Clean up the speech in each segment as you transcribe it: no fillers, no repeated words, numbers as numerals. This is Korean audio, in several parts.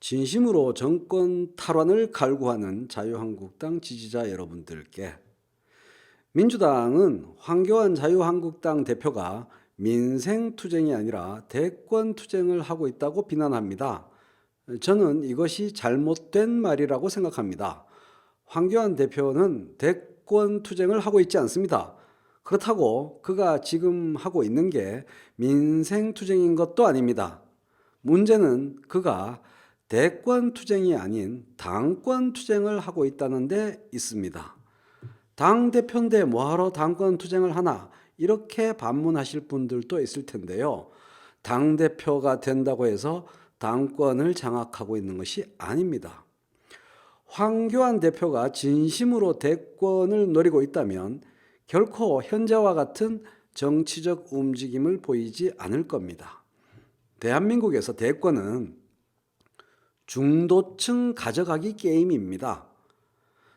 진심으로 정권 탈환을 갈구하는 자유한국당 지지자 여러분들께, 민주당은 황교안 자유한국당 대표가 민생투쟁이 아니라 대권투쟁을 하고 있다고 비난합니다. 저는 이것이 잘못된 말이라고 생각합니다. 황교안 대표는 대권투쟁을 하고 있지 않습니다. 그렇다고 그가 지금 하고 있는 게 민생투쟁인 것도 아닙니다. 문제는 그가 대권투쟁이 아닌 당권투쟁을 하고 있다는 데 있습니다. 당대표인데 뭐하러 당권투쟁을 하나, 이렇게 반문하실 분들도 있을 텐데요. 당대표가 된다고 해서 당권을 장악하고 있는 것이 아닙니다. 황교안 대표가 진심으로 대권을 노리고 있다면 결코 현재와 같은 정치적 움직임을 보이지 않을 겁니다. 대한민국에서 대권은 중도층 가져가기 게임입니다.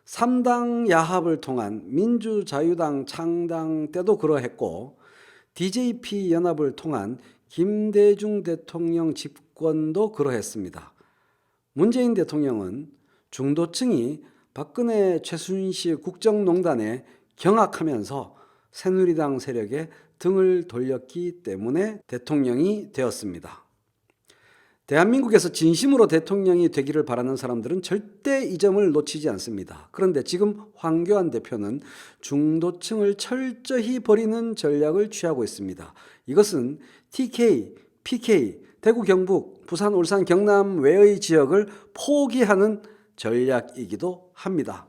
3당 야합을 통한 민주자유당 창당 때도 그러했고, DJP 연합을 통한 김대중 대통령 집권도 그러했습니다. 문재인 대통령은 중도층이 박근혜 최순실 국정농단에 경악하면서 새누리당 세력에 등을 돌렸기 때문에 대통령이 되었습니다. 대한민국에서 진심으로 대통령이 되기를 바라는 사람들은 절대 이 점을 놓치지 않습니다. 그런데 지금 황교안 대표는 중도층을 철저히 버리는 전략을 취하고 있습니다. 이것은 TK, PK, 대구, 경북, 부산, 울산, 경남 외의 지역을 포기하는 전략이기도 합니다.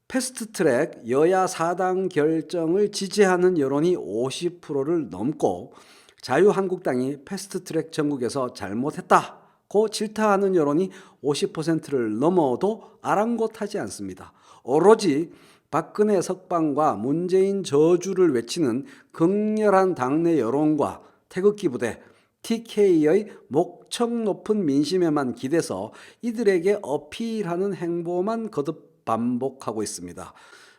패스트트랙 여야 4당 결정을 지지하는 여론이 50%를 넘고, 자유한국당이 패스트트랙 전국에서 잘못했다고 질타하는 여론이 50%를 넘어도 아랑곳하지 않습니다. 오로지 박근혜 석방과 문재인 저주를 외치는 극렬한 당내 여론과 태극기 부대, TK의 목청 높은 민심에만 기대서 이들에게 어필하는 행보만 거듭 반복하고 있습니다.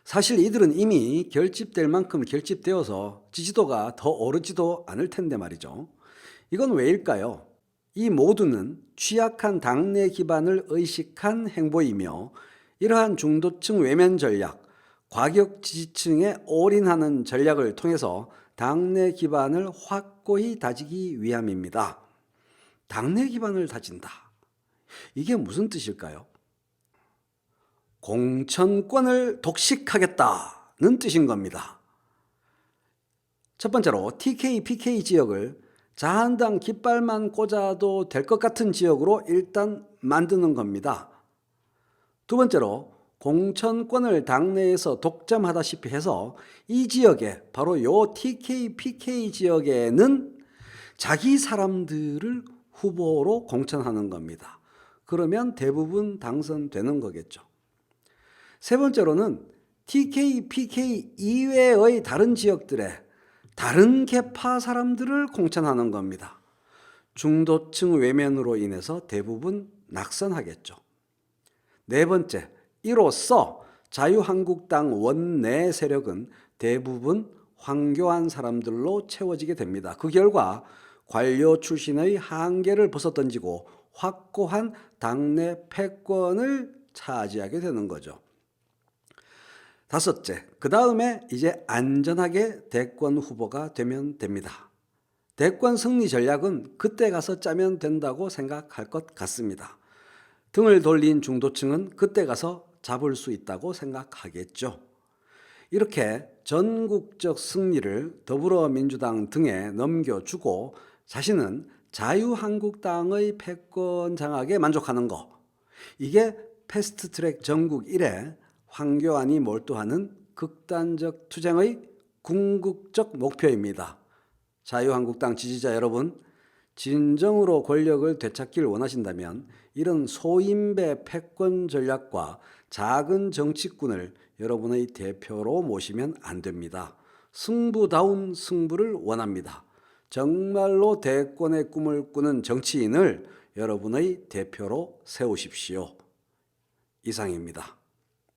사실 이들은 이미 결집될 만큼 결집되어서 지지도가 더 오르지도 않을 텐데 말이죠. 이건 왜일까요? 이 모두는 취약한 당내 기반을 의식한 행보이며, 이러한 중도층 외면 전략, 과격 지지층에 올인하는 전략을 통해서 당내 기반을 확고히 다지기 위함입니다. 당내 기반을 다진다. 이게 무슨 뜻일까요? 공천권을 독식하겠다는 뜻인 겁니다. 첫 번째로 TK, PK 지역을 자한당 깃발만 꽂아도 될 것 같은 지역으로 일단 만드는 겁니다. 두 번째로 공천권을 당내에서 독점하다시피 해서 이 지역에, 바로 요 TK, PK 지역에는 자기 사람들을 후보로 공천하는 겁니다. 그러면 대부분 당선되는 거겠죠. 세 번째로는 TK, PK 이외의 다른 지역들에 다른 계파 사람들을 공천하는 겁니다. 중도층 외면으로 인해서 대부분 낙선하겠죠. 네 번째, 이로써 자유한국당 원내 세력은 대부분 황교안 사람들로 채워지게 됩니다. 그 결과 관료 출신의 한계를 벗어던지고 확고한 당내 패권을 차지하게 되는 거죠. 다섯째, 그 다음에 이제 안전하게 대권 후보가 되면 됩니다. 대권 승리 전략은 그때 가서 짜면 된다고 생각할 것 같습니다. 등을 돌린 중도층은 그때 가서 잡을 수 있다고 생각하겠죠. 이렇게 전국적 승리를 더불어민주당 등에 넘겨주고 자신은 자유한국당의 패권 장악에 만족하는 거, 이게 패스트트랙 전국 1회 황교안이 몰두하는 극단적 투쟁의 궁극적 목표입니다. 자유한국당 지지자 여러분, 진정으로 권력을 되찾기를 원하신다면 이런 소인배 패권 전략과 작은 정치꾼을 여러분의 대표로 모시면 안 됩니다. 승부다운 승부를 원합니다. 정말로 대권의 꿈을 꾸는 정치인을 여러분의 대표로 세우십시오. 이상입니다.